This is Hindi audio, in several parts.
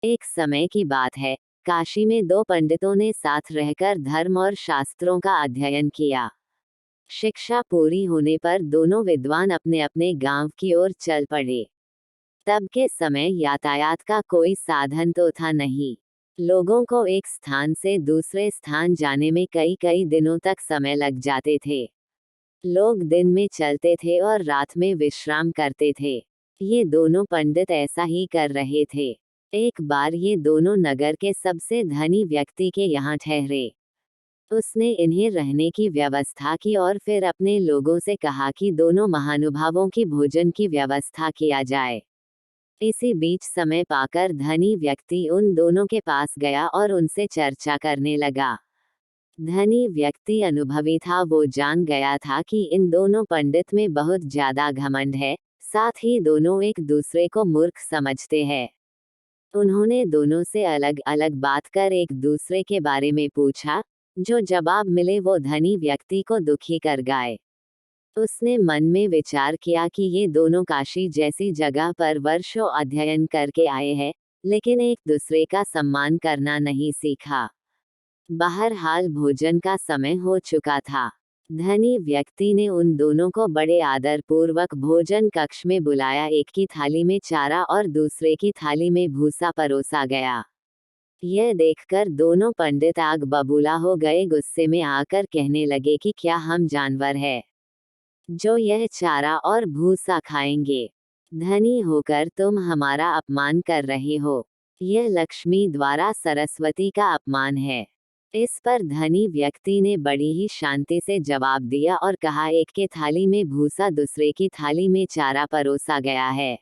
एक समय की बात है, काशी में दो पंडितों ने साथ रहकर धर्म और शास्त्रों का अध्ययन किया। शिक्षा पूरी होने पर दोनों विद्वान अपने अपने गांव की ओर चल पड़े। तब के समय यातायात का कोई साधन तो था नहीं। लोगों को एक स्थान से दूसरे स्थान जाने में कई कई दिनों तक समय लग जाते थे। लोग दिन में चलते थे और रात में विश्राम करते थे। ये दोनों पंडित ऐसा ही कर रहे थे। एक बार ये दोनों नगर के सबसे धनी व्यक्ति के यहाँ ठहरे। उसने इन्हें रहने की व्यवस्था की और फिर अपने लोगों से कहा कि दोनों महानुभावों की भोजन की व्यवस्था किया जाए। इसी बीच समय पाकर धनी व्यक्ति उन दोनों के पास गया और उनसे चर्चा करने लगा। धनी व्यक्ति अनुभवी था, वो जान गया था कि इन दोनों पंडित में बहुत ज्यादा घमंड है, साथ ही दोनों एक दूसरे को मूर्ख समझते हैं। उन्होंने दोनों से अलग अलग बात कर एक दूसरे के बारे में पूछा। जो जवाब मिले वो धनी व्यक्ति को दुखी कर गए। उसने मन में विचार किया कि ये दोनों काशी जैसी जगह पर वर्षों अध्ययन करके आए हैं, लेकिन एक दूसरे का सम्मान करना नहीं सीखा। बहरहाल भोजन का समय हो चुका था। धनी व्यक्ति ने उन दोनों को बड़े आदर पूर्वक भोजन कक्ष में बुलाया। एक की थाली में चारा और दूसरे की थाली में भूसा परोसा गया। यह देखकर दोनों पंडित आग बबूला हो गए। गुस्से में आकर कहने लगे कि क्या हम जानवर हैं जो यह चारा और भूसा खाएंगे? धनी होकर तुम हमारा अपमान कर रहे हो। यह लक्ष्मी द्वारा सरस्वती का अपमान है। इस पर धनी व्यक्ति ने बड़ी ही शांति से जवाब दिया और कहा, एक के थाली में भूसा दूसरे की थाली में चारा परोसा गया है।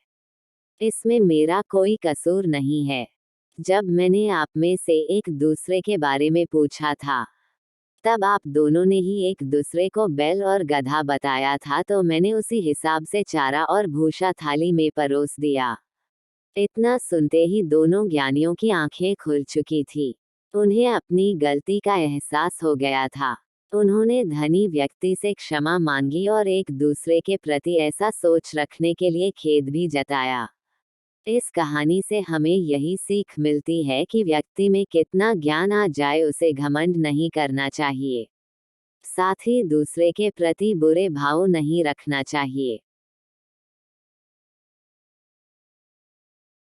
इसमें मेरा कोई कसूर नहीं है। जब मैंने आप में से एक दूसरे के बारे में पूछा था, तब आप दोनों ने ही एक दूसरे को बैल और गधा बताया था, तो मैंने उसी हिसाब से चारा और भूसा थाली में परोस दिया। इतना सुनते ही दोनों ज्ञानियों की आंखें खुल चुकी थी। उन्हें अपनी गलती का एहसास हो गया था। उन्होंने धनी व्यक्ति से क्षमा मांगी और एक दूसरे के प्रति ऐसा सोच रखने के लिए खेद भी जताया। इस कहानी से हमें यही सीख मिलती है कि व्यक्ति में कितना ज्ञान आ जाए उसे घमंड नहीं करना चाहिए। साथ ही दूसरे के प्रति बुरे भाव नहीं रखना चाहिए।